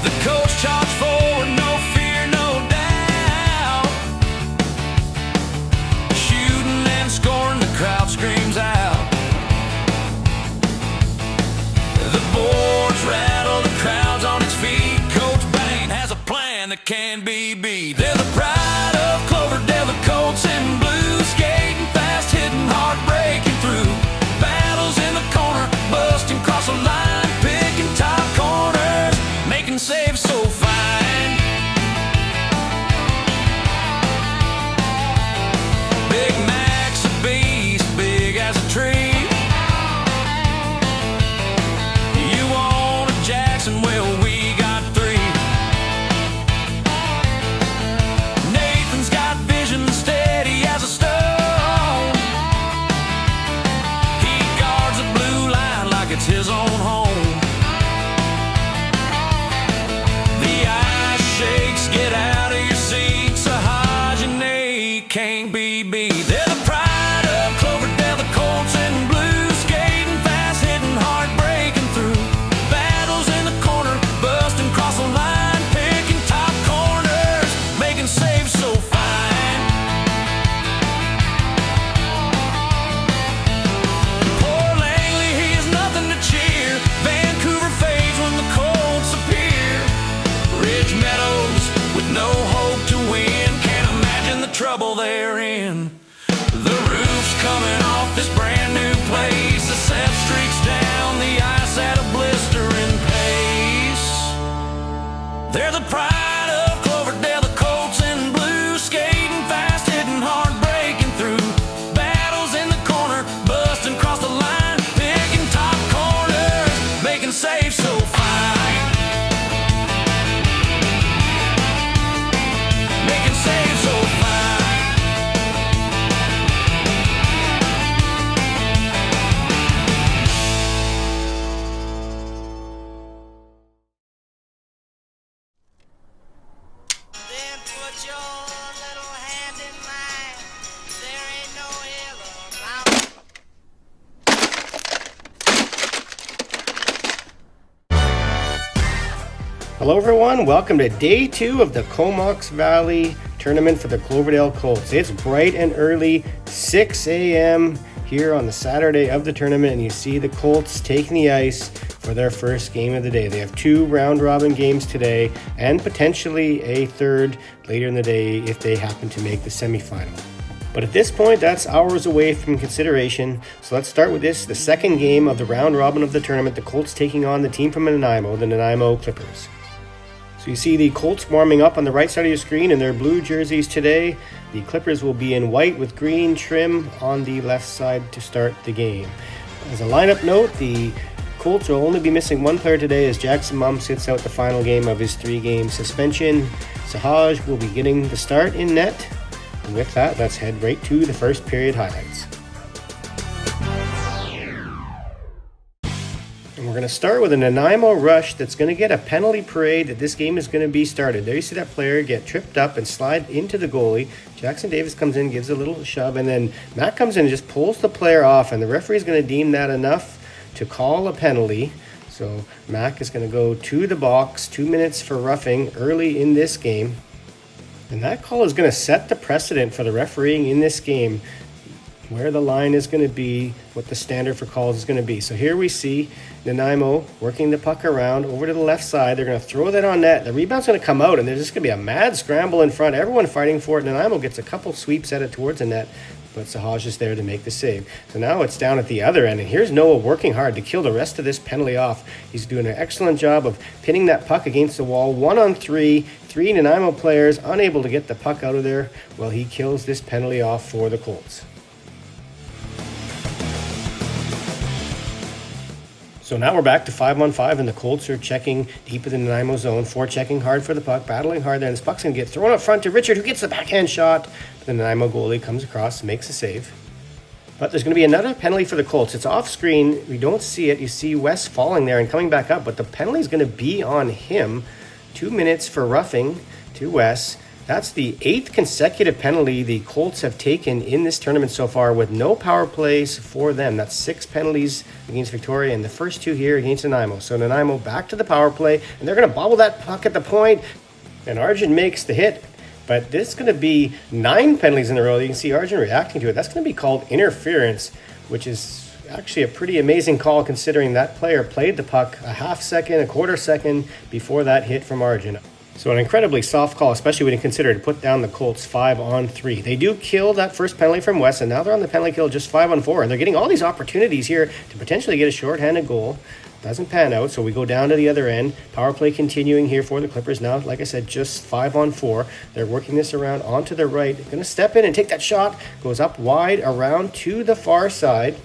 The Colts charge forward, no fear, no doubt. Shooting and scoring, the crowd screams out. The boards rattle, the crowd's on its feet. Coach Bane has a plan that can be beat. They're the pride of Cloverdale, the Colts in blue, skating fast, hitting hard, breaking through. Battles in the corner, busting across the line, picking top corners, making saves so fine. Big Mac's a beast, big as a tree. You want a Jackson, well we got three. Nathan's got vision, steady as a stone. He guards the blue line like it's his own home. The ice shakes, get out of your seat. Sahaj and Nate can't be beat. They're the pride of Cloverdale, the Colts in blue, skating fast, hitting hard, breaking through. Battles in the corner, busting across the line, picking top corners, making saves so fine. Poor Langley, he is nothing to cheer. Vancouver fades when the Colts appear. Ridge Meadows with no hope to win, can't imagine the trouble they're in. The roof's coming off this brand new place. The set streaks down the ice at a blistering pace. They're the pride of Cloverdale, the Colts in blue, skating fast, hitting hard, breaking through. Battles in the corner, busting across the line, picking top corners, making saves so fine. Making saves so fine. Then put your little hand in mine. There ain't no hill or mountain. Hello everyone, welcome to day 2 of the Comox Valley tournament for the Cloverdale Colts. It's bright and early, 6 a.m. here on the Saturday of the tournament, and you see the Colts taking the ice for their first game of the day. They have 2 round-robin games today and potentially a third later in the day if they happen to make the semifinal. But at this point, that's hours away from consideration. So let's start with this, the second game of the round robin of the tournament, the Colts taking on the team from Nanaimo, the Nanaimo Clippers. So you see the Colts warming up on the right side of your screen in their blue jerseys today. The Clippers will be in white with green trim on the left side to start the game. As a lineup note, the Colts will only be missing one player today as Jackson Mum sits out the final game of his 3-game suspension. Sahaj will be getting the start in net. And with that, let's head right to the first period highlights. And we're going to start with a Nanaimo rush that's going to get a penalty parade that this game is going to be started. There you see that player get tripped up and slide into the goalie. Jackson Davis comes in, gives a little shove, and then Matt comes in and just pulls the player off, and the referee is going to deem that enough to call a penalty. So Mac is going to go to the box, 2 minutes for roughing early in this game. And that call is going to set the precedent for the refereeing in this game, where the line is going to be, what the standard for calls is going to be. So here we see Nanaimo working the puck around over to the left side. They're going to throw that on net. The rebound's going to come out, and there's just going to be a mad scramble in front. Everyone fighting for it. Nanaimo gets a couple sweeps at it towards the net, but Sahaj is there to make the save. So now it's down at the other end, and here's Noah working hard to kill the rest of this penalty off. He's doing an excellent job of pinning that puck against the wall. 1-on-3, 3 Nanaimo players unable to get the puck out of there while he kills this penalty off for the Colts. So now we're back to 5-on-5, and the Colts are checking deep in the Nanaimo zone, checking hard for the puck, battling hard there, and this puck's going to get thrown up front to Richard, who gets the backhand shot. The Nanaimo goalie comes across, makes a save. But there's going to be another penalty for the Colts. It's off screen. We don't see it. You see Wes falling there and coming back up, but the penalty is going to be on him. 2 minutes for roughing to Wes. That's the 8th consecutive penalty the Colts have taken in this tournament so far with no power plays for them. That's 6 penalties against Victoria and the first 2 here against Nanaimo. So Nanaimo back to the power play, and they're going to bobble that puck at the point, and Arjun makes the hit. But this is going to be 9 penalties in a row. You can see Arjun reacting to it. That's going to be called interference, which is actually a pretty amazing call considering that player played the puck a half second, a quarter second before that hit from Arjun. So an incredibly soft call, especially when you consider to put down the Colts 5-on-3. They do kill that first penalty from West, and now they're on the penalty kill just 5-on-4. And they're getting all these opportunities here to potentially get a shorthanded goal. Doesn't pan out, so we go down to the other end. Power play continuing here for the Clippers now. Like I said, just 5-on-4. They're working this around onto the right. Going to step in and take that shot. Goes up wide around to the far side.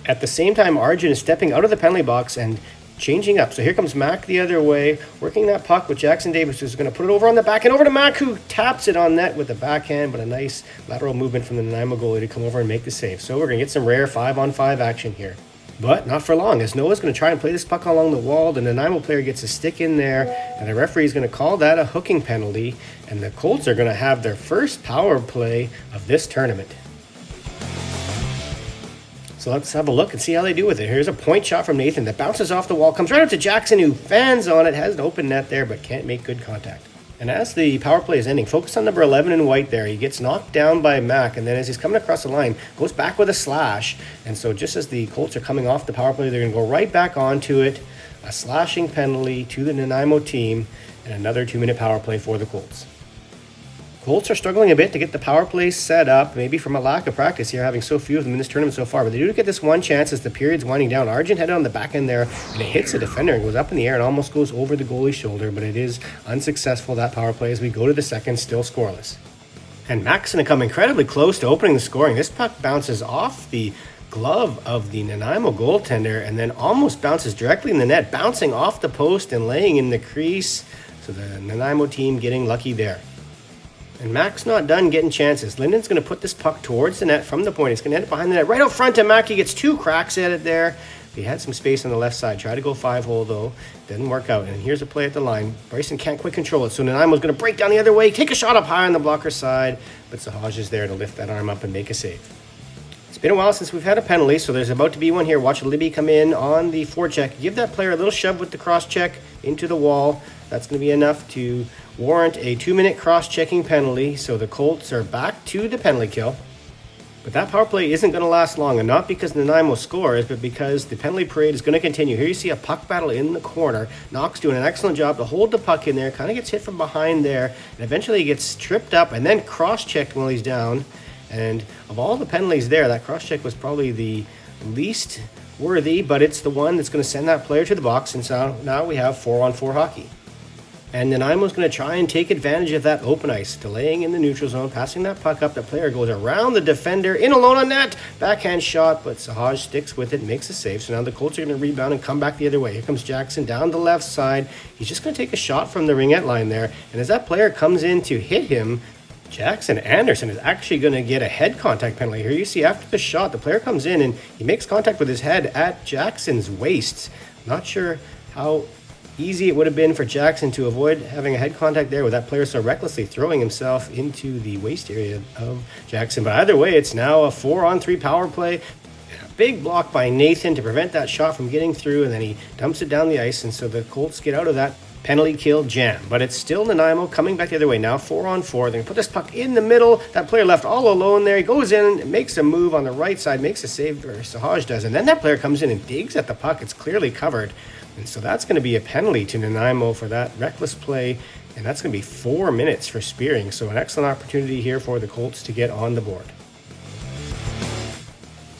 At the same time, Arjun is stepping out of the penalty box and changing up. So here comes Mac the other way, working that puck with Jackson Davis, who's going to put it over on the backhand, over to Mac, who taps it on net with the backhand, but a nice lateral movement from the Nanaimo goalie to come over and make the save. So we're going to get some rare 5-on-5 action here. But not for long, as Noah's going to try and play this puck along the wall. The Nanaimo player gets a stick in there, and the referee is going to call that a hooking penalty, and the Colts are going to have their first power play of this tournament. So let's have a look and see how they do with it. Here's a point shot from Nathan that bounces off the wall, comes right up to Jackson, who fans on it, has an open net there, but can't make good contact. And as the power play is ending, focus on number 11 in white there. He gets knocked down by Mac, and then as he's coming across the line, goes back with a slash. And so just as the Colts are coming off the power play, they're going to go right back onto it. A slashing penalty to the Nanaimo team, and another 2-minute power play for the Colts. Colts are struggling a bit to get the power play set up, maybe from a lack of practice here, having so few of them in this tournament so far. But they do get this one chance as the period's winding down. Arjun headed on the back end there, and it hits the defender and goes up in the air and almost goes over the goalie's shoulder, but it is unsuccessful, that power play, as we go to the second, still scoreless. And Mac's going to come incredibly close to opening the scoring. This puck bounces off the glove of the Nanaimo goaltender and then almost bounces directly in the net, bouncing off the post and laying in the crease. So the Nanaimo team getting lucky there. And Mac's not done getting chances. Linden's going to put this puck towards the net from the point. It's going to end up behind the net. Right out front to Mac. He gets 2 cracks at it there. He had some space on the left side. Tried to go 5-hole though. Didn't work out. And here's a play at the line. Bryson can't quite control it. So Nanaimo's going to break down the other way. Take a shot up high on the blocker side. But Sahaj is there to lift that arm up and make a save. It's been a while since we've had a penalty, so there's about to be one here. Watch Libby come in on the forecheck. Give that player a little shove with the cross-check into the wall. That's going to be enough to warrant a 2-minute cross-checking penalty. So the Colts are back to the penalty kill. But that power play isn't going to last long, and not because Nanaimo scores, but because the penalty parade is going to continue. Here you see a puck battle in the corner. Knox doing an excellent job to hold the puck in there. Kind of gets hit from behind there, and eventually he gets tripped up and then cross-checked while he's down. And of all the penalties there, that cross-check was probably the least worthy, but it's the one that's going to send that player to the box, and so now we have 4-on-4 hockey. And Nanaimo's going to try and take advantage of that open ice, delaying in the neutral zone, passing that puck up. The player goes around the defender, in alone on net, backhand shot, but Sahaj sticks with it, makes a save. So now the Colts are going to rebound and come back the other way. Here comes Jackson down the left side. He's just going to take a shot from the ringette line there, and as that player comes in to hit him, Jackson Anderson is actually going to get a head contact penalty. Here you see after the shot, the player comes in and he makes contact with his head at Jackson's waist. Not sure how easy it would have been for Jackson to avoid having a head contact there with that player so recklessly throwing himself into the waist area of Jackson. But either way, it's now a 4-on-3 power play. A big block by Nathan to prevent that shot from getting through, and then he dumps it down the ice, and so the Colts get out of that penalty kill jam. But it's still Nanaimo coming back the other way. Now 4-on-4. They're going to put this puck in the middle. That player left all alone there. He goes in, makes a move on the right side, makes a save, or Sahaj does. And then that player comes in and digs at the puck. It's clearly covered. And so that's going to be a penalty to Nanaimo for that reckless play. And that's going to be 4 minutes for spearing. So an excellent opportunity here for the Colts to get on the board.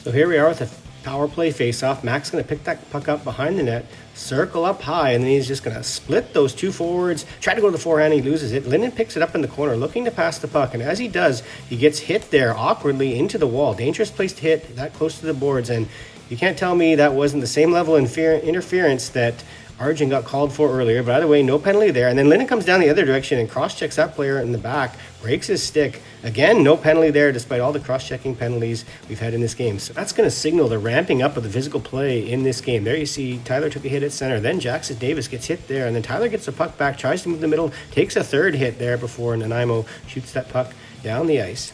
So here we are with a power play face-off. Mac's going to pick that puck up behind the net, circle up high, and then he's just going to split those two forwards, try to go to the forehand, he loses it. Linden picks it up in the corner, looking to pass the puck, and as he does, he gets hit there awkwardly into the wall. Dangerous place to hit, that close to the boards, and you can't tell me that wasn't the same level of interference that Arjun got called for earlier, but either way, no penalty there. And then Linden comes down the other direction and cross-checks that player in the back, breaks his stick. Again, no penalty there despite all the cross-checking penalties we've had in this game. So that's going to signal the ramping up of the physical play in this game. There you see Tyler took a hit at center. Then Jackson Davis gets hit there. And then Tyler gets the puck back, tries to move the middle, takes a third hit there before Nanaimo shoots that puck down the ice.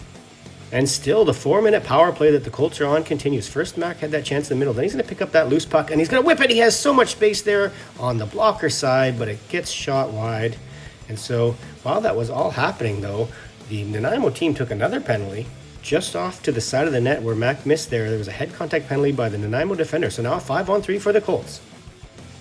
And still, the 4-minute power play that the Colts are on continues. First, Mac had that chance in the middle. Then he's going to pick up that loose puck, and he's going to whip it. He has so much space there on the blocker side, but it gets shot wide. And so, while that was all happening, though, the Nanaimo team took another penalty just off to the side of the net where Mac missed there. There was a head contact penalty by the Nanaimo defender. So now a 5-on-3 for the Colts.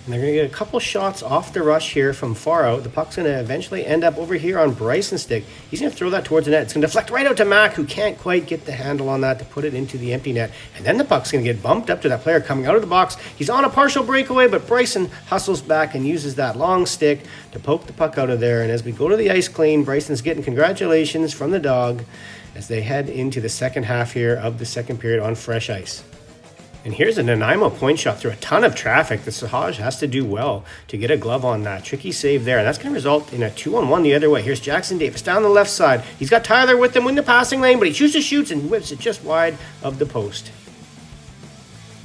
And they're going to get a couple shots off the rush here from far out. The puck's going to eventually end up over here on Bryson's stick. He's going to throw that towards the net. It's going to deflect right out to Mac, who can't quite get the handle on that to put it into the empty net. And then the puck's going to get bumped up to that player coming out of the box. He's on a partial breakaway, but Bryson hustles back and uses that long stick to poke the puck out of there. And as we go to the ice clean, Bryson's getting congratulations from the dog as they head into the second half here of the second period on fresh ice. And here's a Nanaimo point shot through a ton of traffic. The Sahaj has to do well to get a glove on that. Tricky save there, and that's going to result in a 2-on-1 the other way. Here's Jackson Davis down the left side. He's got Tyler with him in the passing lane, but he shoots and whips it just wide of the post.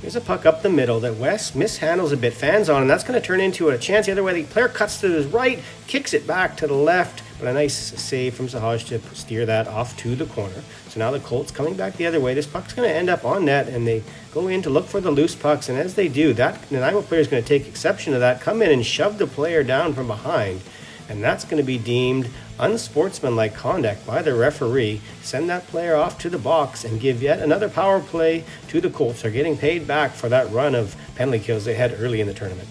Here's a puck up the middle that West mishandles a bit, fans on, and that's going to turn into a chance the other way. The player cuts to his right, kicks it back to the left, but a nice save from Sahaj to steer that off to the corner. So now the Colts coming back the other way. This puck's going to end up on net, and they go in to look for the loose pucks, and as they do, that Nanaimo player is going to take exception to that, come in and shove the player down from behind, and that's going to be deemed unsportsmanlike conduct by the referee. Send that player off to the box and give yet another power play to the Colts. They're getting paid back for that run of penalty kills they had early in the tournament.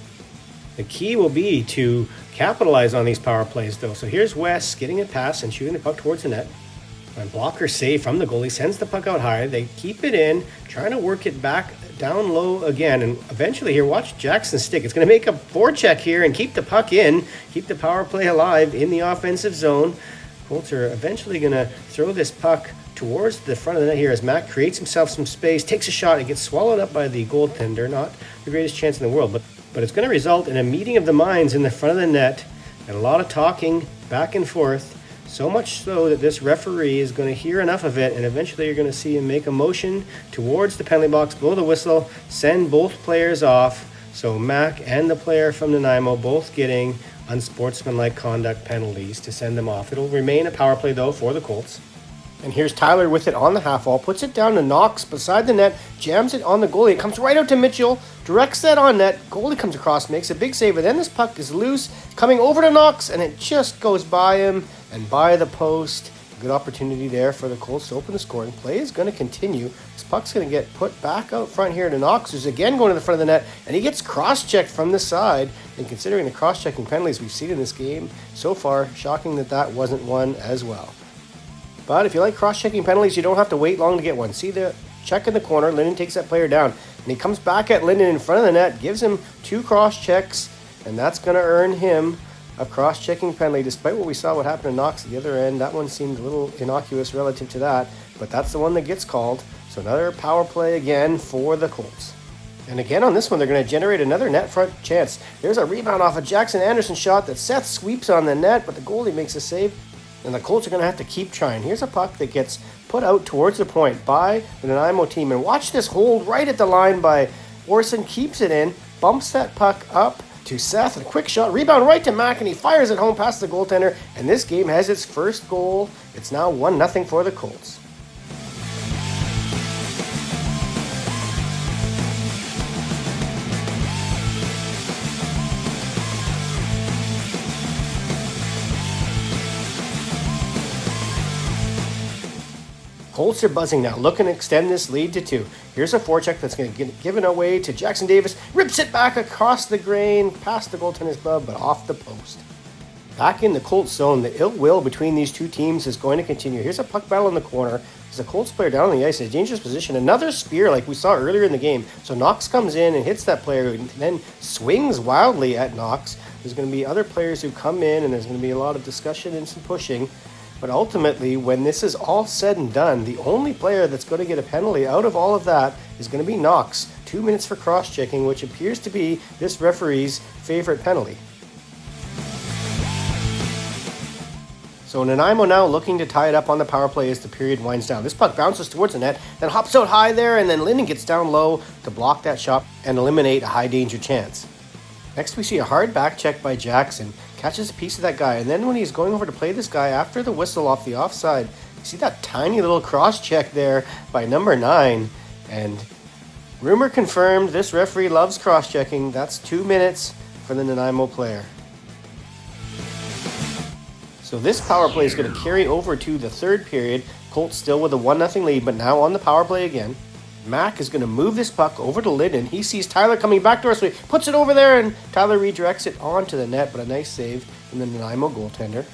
The key will be to capitalize on these power plays, though. So here's West getting it past and shooting the puck towards the net. And blocker save from the goalie, sends the puck out high. They keep it in, trying to work it back down low again. And eventually here, watch Jackson's stick. It's going to make a forecheck here and keep the puck in, keep the power play alive in the offensive zone. Colts are eventually going to throw this puck towards the front of the net here as Mac creates himself some space, takes a shot. It gets swallowed up by the goaltender. Not the greatest chance in the world, but it's going to result in a meeting of the minds in the front of the net and a lot of talking back and forth. So much so that this referee is going to hear enough of it, and eventually you're going to see him make a motion towards the penalty box, blow the whistle, send both players off. So Mac and the player from Nanaimo both getting unsportsmanlike conduct penalties to send them off. It'll remain a power play, though, for the Colts. And here's Tyler with it on the half wall, puts it down to Knox beside the net, jams it on the goalie. It comes right out to Mitchell, directs that on net. Goalie comes across, makes a big save, and then this puck is loose, coming over to Knox, and it just goes by him and by the post. Good opportunity there for the Colts to open the scoring. Play is going to continue. This puck's going to get put back out front here to Knox, who's again going to the front of the net, and he gets cross-checked from the side. And considering the cross-checking penalties we've seen in this game so far, shocking that that wasn't one as well. But if you like cross-checking penalties, you don't have to wait long to get one. See the check in the corner. Linden takes that player down. And he comes back at Linden in front of the net, gives him 2 cross-checks, and that's going to earn him a cross-checking penalty. Despite what we saw what happened to Knox at the other end, that one seemed a little innocuous relative to that, but that's the one that gets called. So another power play again for the Colts. And again on this one, they're going to generate another net front chance. There's a rebound off a Jackson Anderson shot that Seth sweeps on the net, but the goalie makes a save. And the Colts are going to have to keep trying. Here's a puck that gets put out towards the point by the Nanaimo team. And watch this hold right at the line by Orson. Keeps it in, bumps that puck up to Seth. A quick shot, rebound right to Mac, and he fires it home past the goaltender. And this game has its first goal. It's now 1-0 for the Colts. Colts are buzzing now, looking to extend this lead to 2. Here's a forecheck that's going to get given away to Jackson Davis. Rips it back across the grain, past the goaltender's glove, but off the post. Back in the Colts zone, the ill will between these two teams is going to continue. Here's a puck battle in the corner. There's a Colts player down on the ice in a dangerous position. Another spear like we saw earlier in the game. So Knox comes in and hits that player and then swings wildly at Knox. There's going to be other players who come in, and there's going to be a lot of discussion and some pushing. But ultimately, when this is all said and done, the only player that's going to get a penalty out of all of that is going to be Knox 2 minutes for cross-checking, which appears to be this referee's favorite penalty. So Nanaimo now looking to tie it up on the power play as the period winds down. This puck bounces towards the net, then hops out high there, and then Linden gets down low to block that shot and eliminate a high danger chance. Next we see a hard back check by Jackson, catches a piece of that guy, and then when he's going over to play this guy after the whistle off the offside, you see that tiny little cross check there by number 9, and rumor confirmed, this referee loves cross checking. That's 2 minutes for the Nanaimo player. So this power play is going to carry over to the third period. Colts still with a 1-0 lead, but now on the power play again. Mac is going to move this puck over to Linden. He sees Tyler coming back to us, so he puts it over there, and Tyler redirects it onto the net, but a nice save from the Nanaimo goaltender.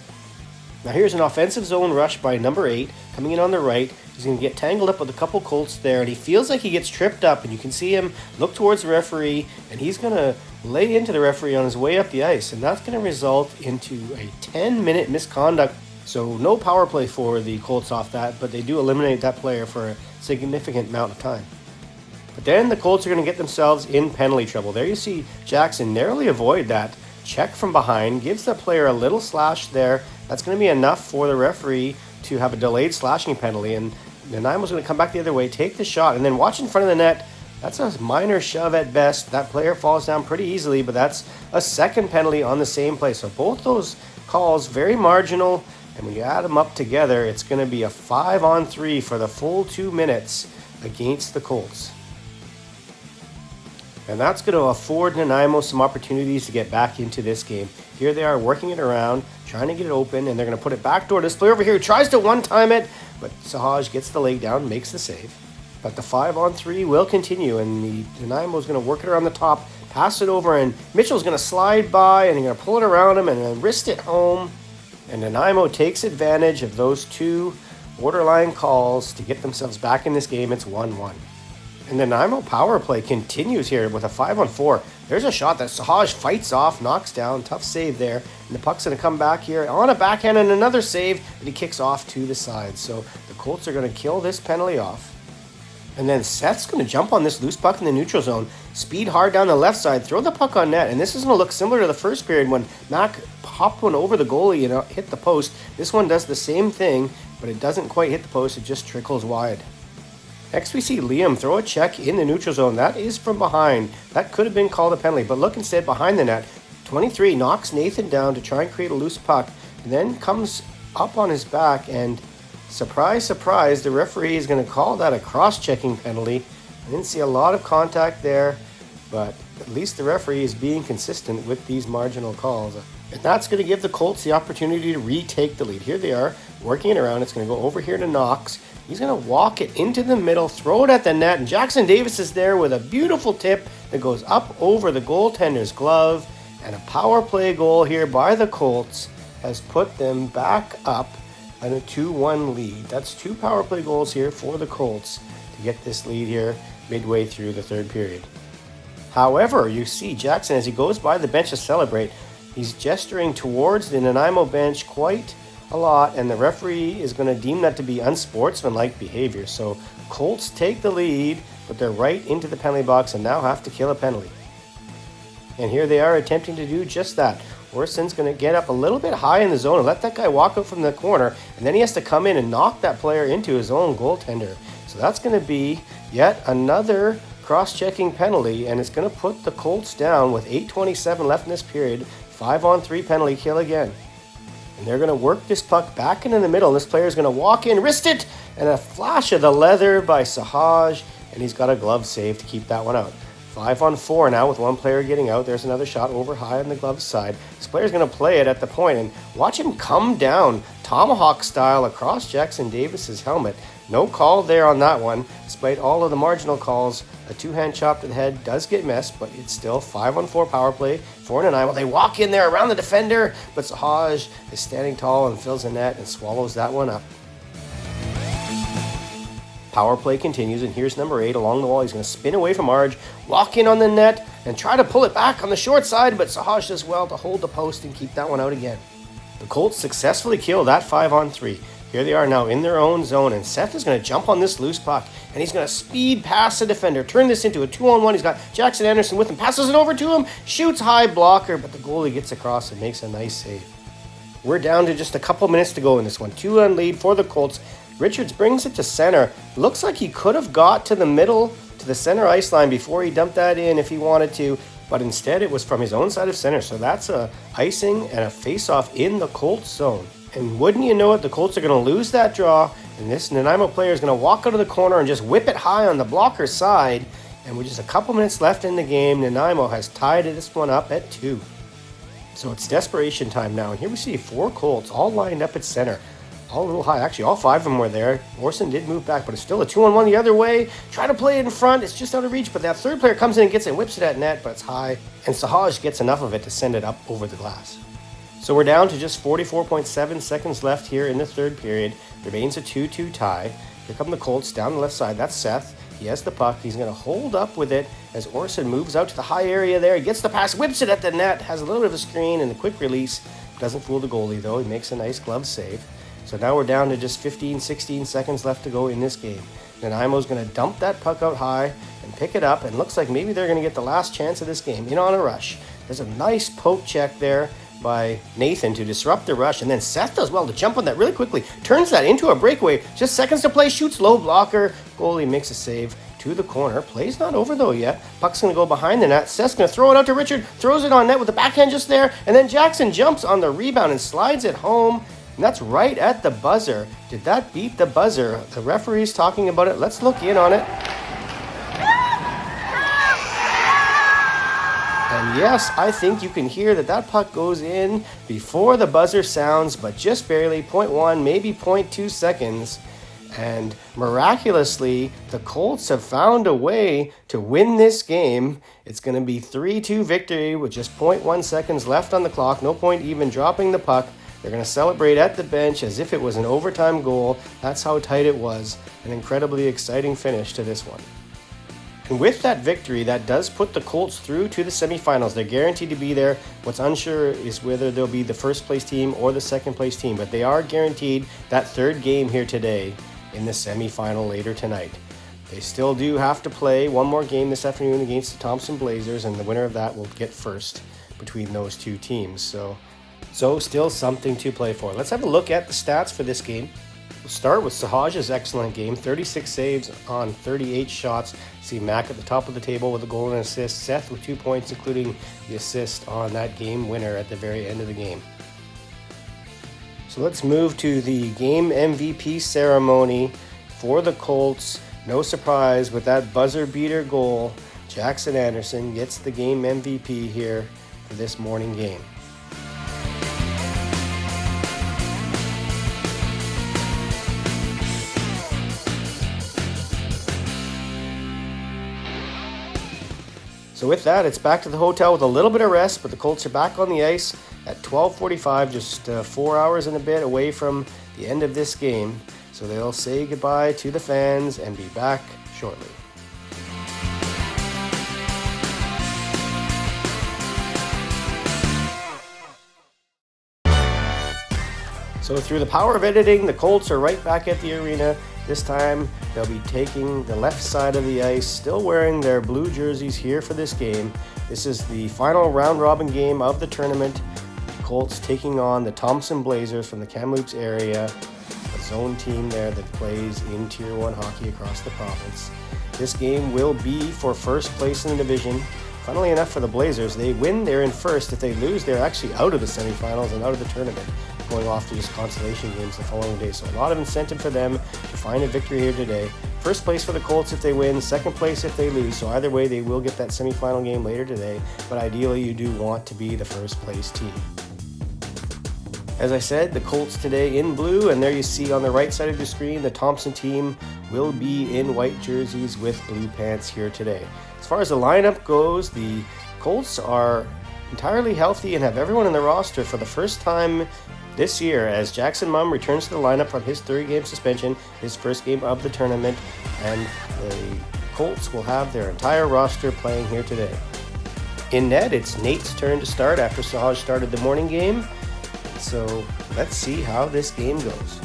Now here's an offensive zone rush by number 8, coming in on the right. He's going to get tangled up with a couple Colts there, and he feels like he gets tripped up, and you can see him look towards the referee, and he's going to lay into the referee on his way up the ice, and that's going to result into a 10-minute misconduct. So no power play for the Colts off that, but they do eliminate that player for a significant amount of time. But then the Colts are going to get themselves in penalty trouble. There you see Jackson narrowly avoid that check from behind, gives the player a little slash there. That's going to be enough for the referee to have a delayed slashing penalty, and Nanaimo's going to come back the other way, take the shot, and then watch in front of the net. That's a minor shove at best. That player falls down pretty easily, but that's a second penalty on the same play. So both those calls very marginal, and when you add them up together, it's going to be a 5-on-3 for the full 2 minutes against the Colts. And that's going to afford Nanaimo some opportunities to get back into this game. Here they are working it around, trying to get it open, and they're going to put it back door. This player over here tries to one-time it, but Sahaj gets the leg down, makes the save. But the 5-on-3 will continue, and the Nanaimo is going to work it around the top, pass it over, and Mitchell's going to slide by, and he's going to pull it around him and then wrist it home. And Nanaimo takes advantage of those two borderline calls to get themselves back in this game. It's 1-1. And the Nanaimo power play continues here with a 5-on-4. There's a shot that Sahaj fights off, knocks down, tough save there. And the puck's going to come back here on a backhand and another save, and he kicks off to the side. So the Colts are going to kill this penalty off. And then Seth's going to jump on this loose puck in the neutral zone, speed hard down the left side, throw the puck on net. And this is going to look similar to the first period when Mac popped one over the goalie and hit the post. This one does the same thing, but it doesn't quite hit the post. It just trickles wide. Next we see Liam throw a check in the neutral zone. That is from behind. That could have been called a penalty, but look instead behind the net. 23 knocks Nathan down to try and create a loose puck, and then comes up on his back, and surprise, surprise, the referee is going to call that a cross-checking penalty. I didn't see a lot of contact there, but at least the referee is being consistent with these marginal calls. And that's going to give the Colts the opportunity to retake the lead. Here they are, working it around. It's going to go over here to Knox. He's going to walk it into the middle, throw it at the net, and Jackson Davis is there with a beautiful tip that goes up over the goaltender's glove. And a power play goal here by the Colts has put them back up on a 2-1 lead. That's 2 power play goals here for the Colts to get this lead here midway through the third period. However, you see Jackson, as he goes by the bench to celebrate, he's gesturing towards the Nanaimo bench quite a lot, and the referee is going to deem that to be unsportsmanlike behavior. So Colts take the lead, but they're right into the penalty box and now have to kill a penalty. And here they are attempting to do just that. Orson's going to get up a little bit high in the zone and let that guy walk out from the corner, and then he has to come in and knock that player into his own goaltender. So that's going to be yet another cross-checking penalty, and it's going to put the Colts down with 8:27 left in this period. 5-on-3 penalty kill again. And they're going to work this puck back into the middle. And this player is going to walk in, wrist it, and a flash of the leather by Sahaj, and he's got a glove save to keep that one out. 5-on-4 now with one player getting out. There's another shot over high on the glove side. This player's going to play it at the point, and watch him come down tomahawk style across Jackson Davis's helmet. No call there on that one. Despite all of the marginal calls, a two-hand chop to the head does get missed, but it's still 5-on-4 power play for Nanaimo. They walk in there around the defender, but Sahaj is standing tall and fills the net and swallows that one up. Power play continues, and here's number 8 along the wall. He's going to spin away from Arj, walk in on the net, and try to pull it back on the short side, but Sahaj does well to hold the post and keep that one out again. The Colts successfully kill that 5-on-3. Here they are now in their own zone, and Seth is going to jump on this loose puck, and he's going to speed past the defender, turn this into a 2-on-1. He's got Jackson Anderson with him, passes it over to him, shoots high blocker, but the goalie gets across and makes a nice save. We're down to just a couple minutes to go in this one. 2-1 lead for the Colts. Richards brings it to center. Looks like he could have got to the middle, to the center ice line before he dumped that in if he wanted to, but instead it was from his own side of center. So that's a icing and a face-off in the Colts zone. And wouldn't you know it, the Colts are going to lose that draw, and this Nanaimo player is going to walk out of the corner and just whip it high on the blocker's side. And with just a couple minutes left in the game, Nanaimo has tied this one up at 2. So it's desperation time now, and here we see 4 Colts all lined up at center. All a little high. Actually, all 5 of them were there. Orson did move back, but it's still a 2-on-1 the other way. Try to play it in front. It's just out of reach, but that third player comes in and gets it and whips it at net, but it's high. And Sahaj gets enough of it to send it up over the glass. So we're down to just 44.7 seconds left here in the third period. Remains a 2-2 tie. Here come the Colts down the left side. That's Seth. He has the puck. He's going to hold up with it as Orson moves out to the high area there. He gets the pass, whips it at the net, has a little bit of a screen and a quick release. Doesn't fool the goalie, though. He makes a nice glove save. So now we're down to just 15, 16 seconds left to go in this game. Nanaimo's going to dump that puck out high and pick it up, and looks like maybe they're going to get the last chance of this game in on a rush. There's a nice poke check there by Nathan to disrupt the rush, and then Seth does well to jump on that really quickly, turns that into a breakaway, just seconds to play, shoots low blocker, goalie makes a save to the corner. Play's not over though yet. Puck's going to go behind the net. Seth's going to throw it out to Richard, throws it on net with the backhand just there, and then Jackson jumps on the rebound and slides it home, and that's right at the buzzer. Did that beat the buzzer? The referee's talking about it. Let's look in on it. And yes, I think you can hear that puck goes in before the buzzer sounds, but just barely, 0.1, maybe 0.2 seconds. And miraculously, the Colts have found a way to win this game. It's going to be 3-2 victory with just 0.1 seconds left on the clock. No point even dropping the puck. They're going to celebrate at the bench as if it was an overtime goal. That's how tight it was. An incredibly exciting finish to this one. And with that victory, that does put the Colts through to the semifinals. They're guaranteed to be there. What's unsure is whether they'll be the first place team or the second place team, but they are guaranteed that third game here today in the semifinal later tonight. They still do have to play one more game this afternoon against the Thompson Blazers, and the winner of that will get first between those two teams. So still something to play for. Let's have a look at the stats for this game. We'll start with Sahaj's excellent game, 36 saves on 38 shots. See Mac at the top of the table with a goal and assist. Seth with 2 points, including the assist on that game winner at the very end of the game. So let's move to the game MVP ceremony for the Colts. No surprise with that buzzer beater goal. Jackson Anderson gets the game MVP here for this morning game. So with that, it's back to the hotel with a little bit of rest, but the Colts are back on the ice at 12:45, just 4 hours and a bit away from the end of this game. So they'll say goodbye to the fans and be back shortly. So through the power of editing, the Colts are right back at the arena. This time, they'll be taking the left side of the ice, still wearing their blue jerseys here for this game. This is the final round-robin game of the tournament. The Colts taking on the Thompson Blazers from the Kamloops area, a zone team there that plays in Tier 1 hockey across the province. This game will be for first place in the division. Funnily enough for the Blazers, they win, they're in first. If they lose, they're actually out of the semifinals and out of the tournament, going off to just consolation games the following day. So a lot of incentive for them to find a victory here today. First place for the Colts if they win, second place if they lose. So either way, they will get that semifinal game later today. But ideally, you do want to be the first place team. As I said, the Colts today in blue, and there you see on the right side of the screen, the Thompson team will be in white jerseys with blue pants here today. As far as the lineup goes, the Colts are entirely healthy and have everyone in the roster for the first time this year as Jackson Mumm returns to the lineup from his 3-game suspension, his first game of the tournament, and the Colts will have their entire roster playing here today. In net, it's Nate's turn to start after Sahaj started the morning game. So let's see how this game goes.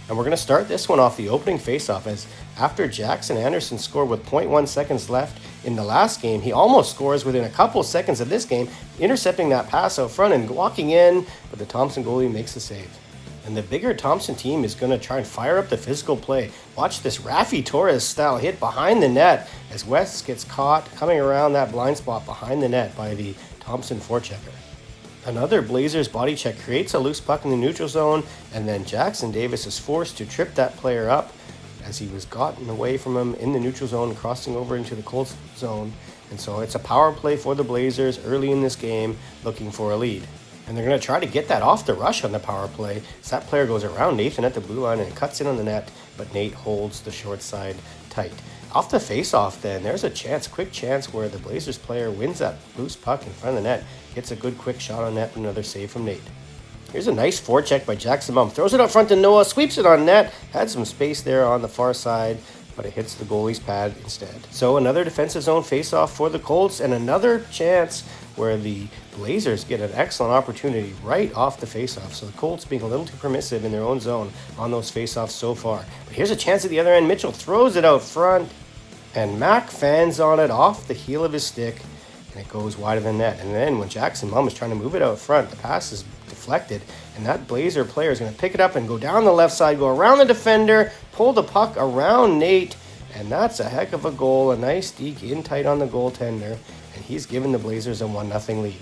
And we're going to start this one off the opening faceoff, as after Jackson Anderson scored with 0.1 seconds left in the last game, he almost scores within a couple seconds of this game, intercepting that pass out front and walking in, but the Thompson goalie makes the save. And the bigger Thompson team is going to try and fire up the physical play. Watch this Rafi Torres style hit behind the net as West gets caught coming around that blind spot behind the net by the Thompson forechecker. Another Blazers body check creates a loose puck in the neutral zone, and then Jackson Davis is forced to trip that player up as he was gotten away from him in the neutral zone, crossing over into the Colts zone. And so it's a power play for the Blazers early in this game, looking for a lead. And they're going to try to get that off the rush on the power play, as that player goes around Nathan at the blue line and cuts in on the net, but Nate holds the short side tight. Off the face-off then, there's a chance, quick chance, where the Blazers player wins that loose puck in front of the net, gets a good quick shot on net, but another save from Nate. Here's a nice forecheck by Jackson Mum, throws it up front to Noah, sweeps it on net, had some space there on the far side, but it hits the goalie's pad instead. So another defensive zone face-off for the Colts, and another chance where the Blazers get an excellent opportunity right off the face-off. So the Colts being a little too permissive in their own zone on those face-offs so far. But here's a chance at the other end. Mitchell throws it out front, and Mac fans on it off the heel of his stick, and it goes wide of the net. And then when Jackson Mum is trying to move it out front, the pass is deflected, and that Blazer player is going to pick it up and go down the left side, go around the defender, pull the puck around Nate, and that's a heck of a goal. A nice deke in tight on the goaltender, and he's given the Blazers a 1-0 lead.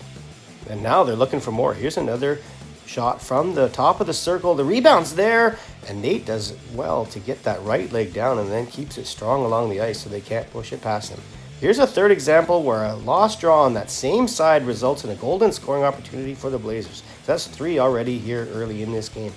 And now they're looking for more. Here's another shot from the top of the circle. The rebound's there, and Nate does well to get that right leg down and then keeps it strong along the ice so they can't push it past him. Here's a third example where a lost draw on that same side results in a golden scoring opportunity for the Blazers. So that's 3 already here early in this game.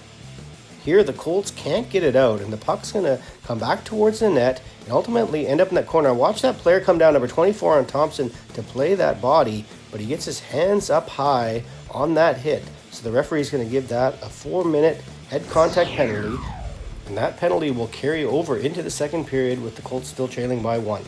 Here the Colts can't get it out, and the puck's going to come back towards the net and ultimately end up in that corner. Watch that player come down, number 24 on Thompson, to play that body, but he gets his hands up high on that hit. So the referee is going to give that a 4-minute head contact penalty, and that penalty will carry over into the second period with the Colts still trailing by 1.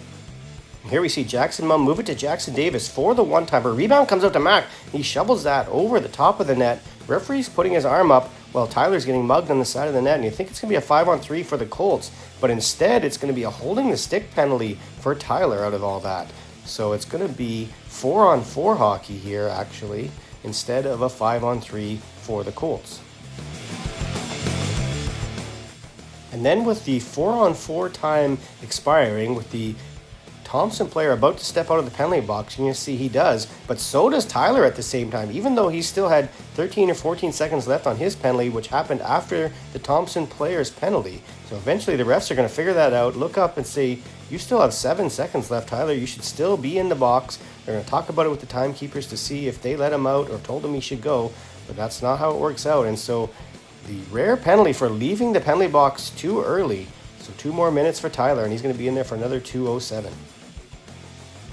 Here we see Jackson Mum move it to Jackson Davis for the one-timer. Rebound comes out to Mac. He shovels that over the top of the net. Referee's putting his arm up while Tyler's getting mugged on the side of the net, and you think it's going to be a 5-on-3 for the Colts, but instead it's going to be a holding the stick penalty for Tyler out of all that. So it's going to be 4-on-4 hockey here, actually, instead of a 5-on-3 for the Colts. And then with the 4-on-4 time expiring, with the Thompson player about to step out of the penalty box, and you see he does, but so does Tyler at the same time, even though he still had 13 or 14 seconds left on his penalty, which happened after the Thompson player's penalty. So eventually the refs are going to figure that out, look up and say, you still have 7 seconds left, Tyler, you should still be in the box. They're going to talk about it with the timekeepers to see if they let him out or told him he should go, but that's not how it works out. And so the rare penalty for leaving the penalty box too early, so 2 more minutes for Tyler, and he's going to be in there for another 2:07.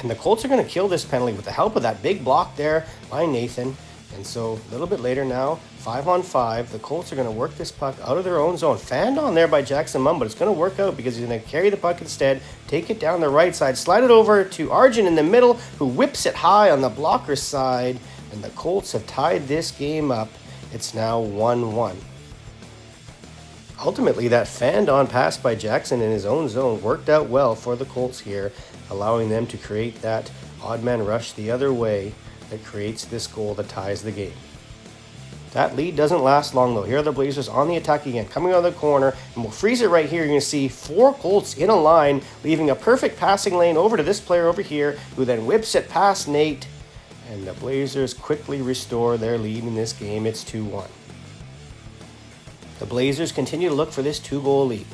And the Colts are going to kill this penalty with the help of that big block there by Nathan. And so a little bit later now, 5-on-5, the Colts are going to work this puck out of their own zone. Fanned on there by Jackson Mum, but it's going to work out because he's going to carry the puck instead, take it down the right side, slide it over to Arjun in the middle, who whips it high on the blocker side. And the Colts have tied this game up. It's now 1-1. Ultimately, that fanned-on pass by Jackson in his own zone worked out well for the Colts here, allowing them to create that odd man rush the other way that creates this goal that ties the game. That lead doesn't last long, though. Here are the Blazers on the attack again, coming out of the corner, and we'll freeze it right here. You're going to see 4 Colts in a line, leaving a perfect passing lane over to this player over here, who then whips it past Nate, and the Blazers quickly restore their lead in this game. It's 2-1. The Blazers continue to look for this 2-goal lead.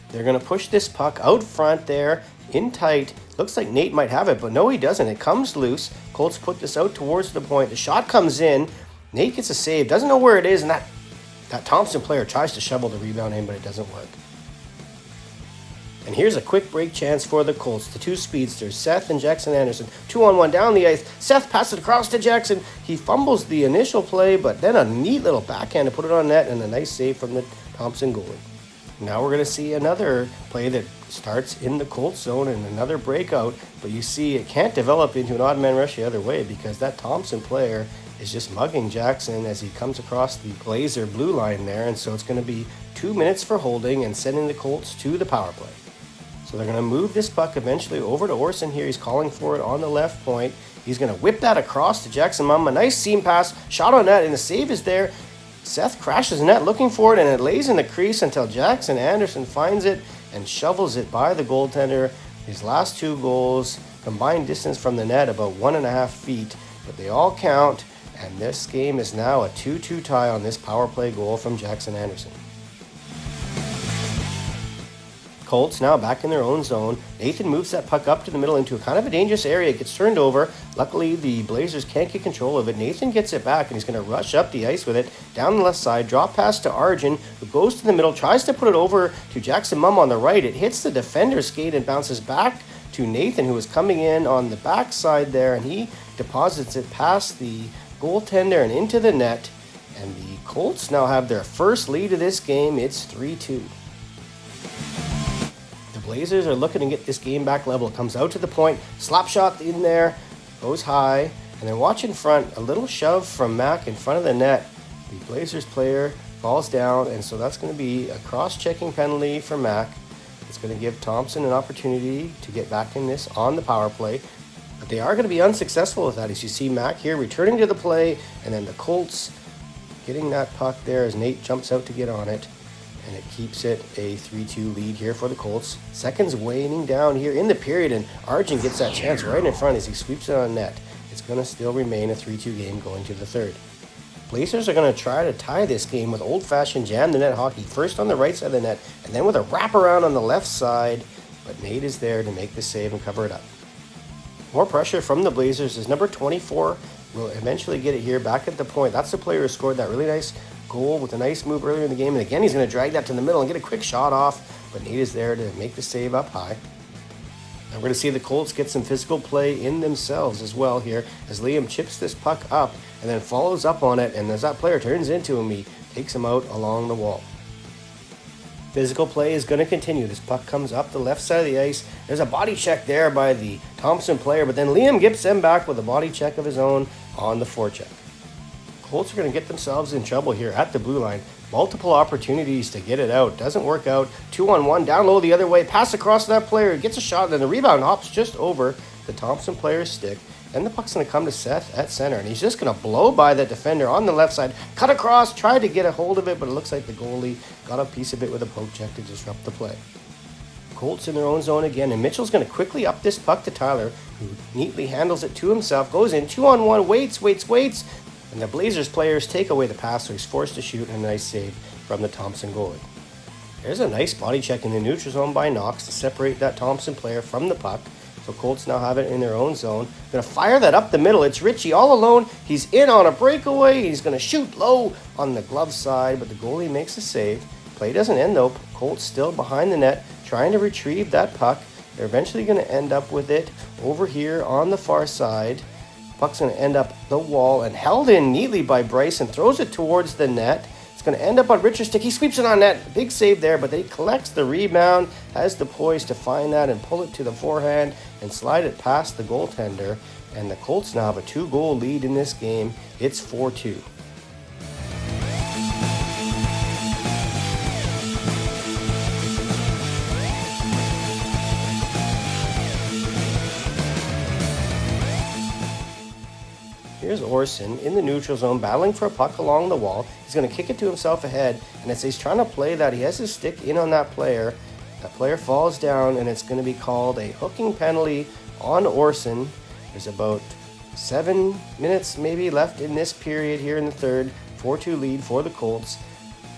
They're going to push this puck out front there, in tight. Looks like Nate might have it, but no, he doesn't. It comes loose. Colts put this out towards the point. The shot comes in. Nate gets a save. Doesn't know where it is, and that Thompson player tries to shovel the rebound in, but it doesn't work. And here's a quick break chance for the Colts. The 2 speedsters, Seth and Jackson Anderson. 2-on-1 down the ice. Seth passes it across to Jackson. He fumbles the initial play, but then a neat little backhand to put it on net, and a nice save from the Thompson goalie. Now we're going to see another play that starts in the Colts zone and another breakout, but you see it can't develop into an odd man rush the other way because that Thompson player is just mugging Jackson as he comes across the Blazer blue line there, and so it's going to be 2 minutes for holding and sending the Colts to the power play. So they're going to move this puck eventually over to Orson here. He's calling for it on the left point. He's going to whip that across to Jackson Mum. A nice seam pass, shot on net, and the save is there. Seth crashes the net looking for it, and it lays in the crease until Jackson Anderson finds it and shovels it by the goaltender. His last 2 goals, combined distance from the net about 1.5 feet, but they all count, and this game is now a 2-2 tie on this power play goal from Jackson Anderson. Colts now back in their own zone. Nathan moves that puck up to the middle into a kind of a dangerous area. It gets turned over. Luckily, the Blazers can't get control of it. Nathan gets it back, and he's going to rush up the ice with it down the left side. Drop pass to Arjun, who goes to the middle, tries to put it over to Jackson Mum on the right. It hits the defender's skate and bounces back to Nathan, who is coming in on the backside there, and he deposits it past the goaltender and into the net. And the Colts now have their first lead of this game. It's 3-2. Blazers are looking to get this game back level. It comes out to the point, slap shot in there, goes high, and then watch in front, a little shove from Mack in front of the net. The Blazers player falls down, and so that's going to be a cross-checking penalty for Mack. It's going to give Thompson an opportunity to get back in this on the power play, but they are going to be unsuccessful with that. As you see Mack here returning to the play, and then the Colts getting that puck there as Nate jumps out to get on it. And it keeps it a 3-2 lead here for the Colts. Seconds waning down here in the period, and Arjun gets that chance right in front as he sweeps it on net. It's going to still remain a 3-2 game going to the third. Blazers are going to try to tie this game with old-fashioned jam-the-net hockey, first on the right side of the net, and then with a wraparound on the left side, but Nate is there to make the save and cover it up. More pressure from the Blazers as number 24 will eventually get it here back at the point. That's the player who scored that really nice goal with a nice move earlier in the game, and again he's going to drag that to the middle and get a quick shot off, but Nate is there to make the save up high. And we're going to see the Colts get some physical play in themselves as well here as Liam chips this puck up and then follows up on it, and as that player turns into him, he takes him out along the wall. Physical play is going to continue. This puck comes up the left side of the ice. There's a body check there by the Thompson player, but then Liam gets him back with a body check of his own on the forecheck. Colts are going to get themselves in trouble here at the blue line. Multiple opportunities to get it out. Doesn't work out. 2-on-1, down low the other way. Pass across to that player. Gets a shot, and then the rebound hops just over the Thompson player's stick. And the puck's going to come to Seth at center, and he's just going to blow by that defender on the left side. Cut across, tried to get a hold of it, but it looks like the goalie got a piece of it with a poke check to disrupt the play. Colts in their own zone again, and Mitchell's going to quickly up this puck to Tyler, who neatly handles it to himself. Goes in, 2-on-1, waits. And the Blazers players take away the pass, so he's forced to shoot, and a nice save from the Thompson goalie. There's a nice body check in the neutral zone by Knox to separate that Thompson player from the puck. So Colts now have it in their own zone. Going to fire that up the middle. It's Ritchie all alone. He's in on a breakaway. He's going to shoot low on the glove side, but the goalie makes a save. Play doesn't end though. Colts still behind the net, trying to retrieve that puck. They're eventually going to end up with it over here on the far side. Puck's going to end up the wall and held in neatly by Bryce and throws it towards the net. It's going to end up on Richard's stick. He sweeps it on net. Big save there, but he collects the rebound, has the poise to find that and pull it to the forehand and slide it past the goaltender. And the Colts now have a 2-goal lead in this game. It's 4-2. Here's Orson in the neutral zone, battling for a puck along the wall. He's going to kick it to himself ahead, and as he's trying to play that, he has his stick in on that player. That player falls down, and it's going to be called a hooking penalty on Orson. There's about 7 minutes maybe left in this period here in the third. 4-2 lead for the Colts.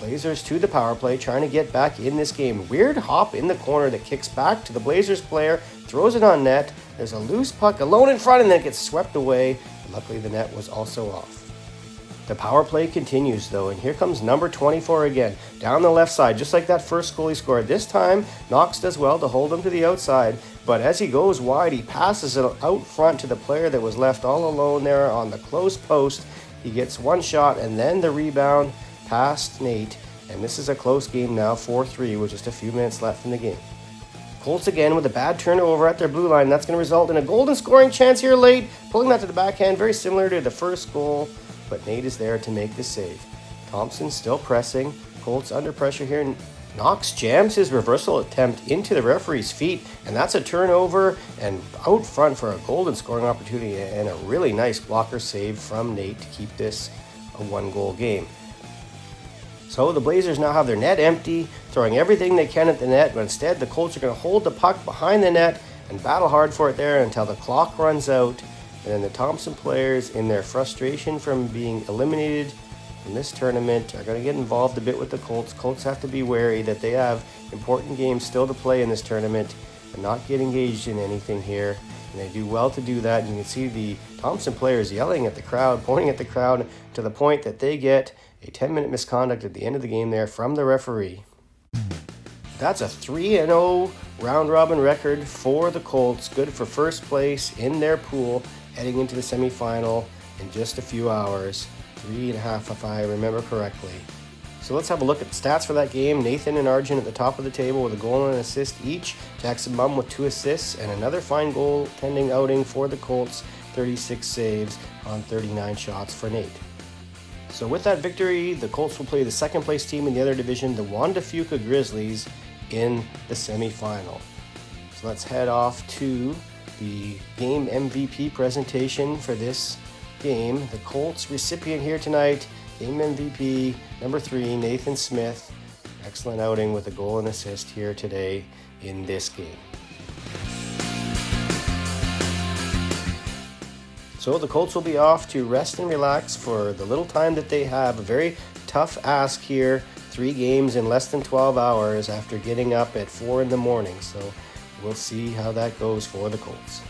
Blazers to the power play, trying to get back in this game. Weird hop in the corner that kicks back to the Blazers player, throws it on net. There's a loose puck alone in front, and then it gets swept away. Luckily, the net was also off. The power play continues, though, and here comes number 24 again, down the left side, just like that first goal he scored. This time, Knox does well to hold him to the outside, but as he goes wide, he passes it out front to the player that was left all alone there on the close post. He gets one shot, and then the rebound past Nate, And this is a close game now, 4-3, with just a few minutes left in the game. Colts again with a bad turnover at their blue line. That's going to result in a golden scoring chance here late. Pulling that to the backhand, very similar to the first goal. But Nate is there to make the save. Thompson still pressing. Colts under pressure here. Knox jams his reversal attempt into the referee's feet. And that's a turnover and out front for a golden scoring opportunity. And a really nice blocker save from Nate to keep this a one-goal game. So the Blazers now have their net empty, throwing everything they can at the net, but instead the Colts are going to hold the puck behind the net and battle hard for it there until the clock runs out. And then the Thompson players, in their frustration from being eliminated from this tournament, are going to get involved a bit with the Colts. Colts have to be wary that they have important games still to play in this tournament and not get engaged in anything here. And they do well to do that. You can see the Thompson players yelling at the crowd, pointing at the crowd, to the point that they get a 10-minute misconduct at the end of the game there from the referee. That's a 3-0 round-robin record for the Colts. Good for first place in their pool heading into the semifinal in just a few hours. 3.5 if I remember correctly. So let's have a look at the stats for that game. Nathan and Arjun at the top of the table with a goal and an assist each. Jackson Mumm with 2 assists and another fine goaltending outing for the Colts. 36 saves on 39 shots for Nate. So with that victory, the Colts will play the second place team in the other division, the Juan DeFuca Grizzlies, in the semifinal. So let's head off to the game MVP presentation for this game. The Colts recipient here tonight, game MVP number 3, Nathan Smith. Excellent outing with a goal and assist here today in this game. So the Colts will be off to rest and relax for the little time that they have. A very tough ask here. 3 games in less than 12 hours after getting up at 4 in the morning. So we'll see how that goes for the Colts.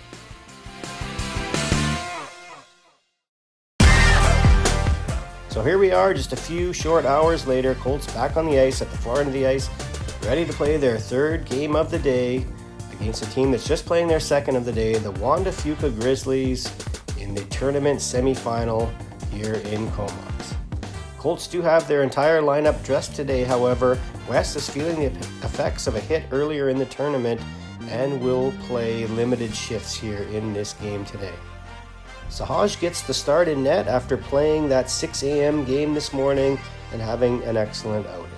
So here we are, just a few short hours later. Colts back on the ice at the far end of the ice, ready to play their third game of the day against a team that's just playing their second of the day, the Juan DeFuca Grizzlies, in the tournament semifinal here in Comox. Colts do have their entire lineup dressed today, however. West is feeling the effects of a hit earlier in the tournament and will play limited shifts here in this game today. Sahaj gets the start in net after playing that 6 a.m. game this morning and having an excellent outing.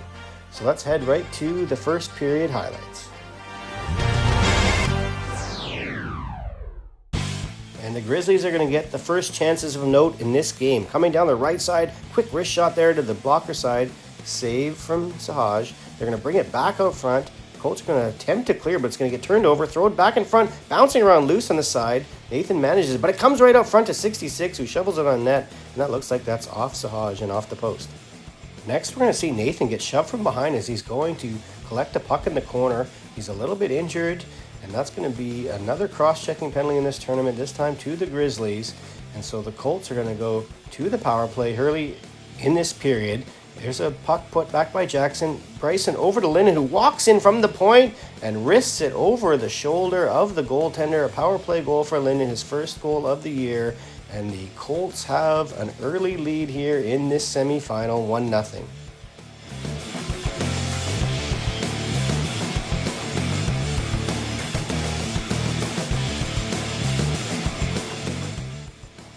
So let's head right to the first period highlights. And the Grizzlies are going to get the first chances of note in this game. Coming down the right side, quick wrist shot there to the blocker side. Save from Sahaj. They're going to bring it back out front. Colts are going to attempt to clear, but it's going to get turned over. Throw it back in front, bouncing around loose on the side. Nathan manages it, but it comes right out front to 66, who shovels it on net. And that looks like that's off Sahaj and off the post. Next, we're going to see Nathan get shoved from behind as he's going to collect a puck in the corner. He's a little bit injured. And that's going to be another cross-checking penalty in this tournament, this time to the Grizzlies. And so the Colts are going to go to the power play early in this period. There's a puck put back by Jackson. Bryson over to Linden, who walks in from the point and wrists it over the shoulder of the goaltender. A power play goal for Linden, his first goal of the year. And the Colts have an early lead here in this semifinal, 1-0.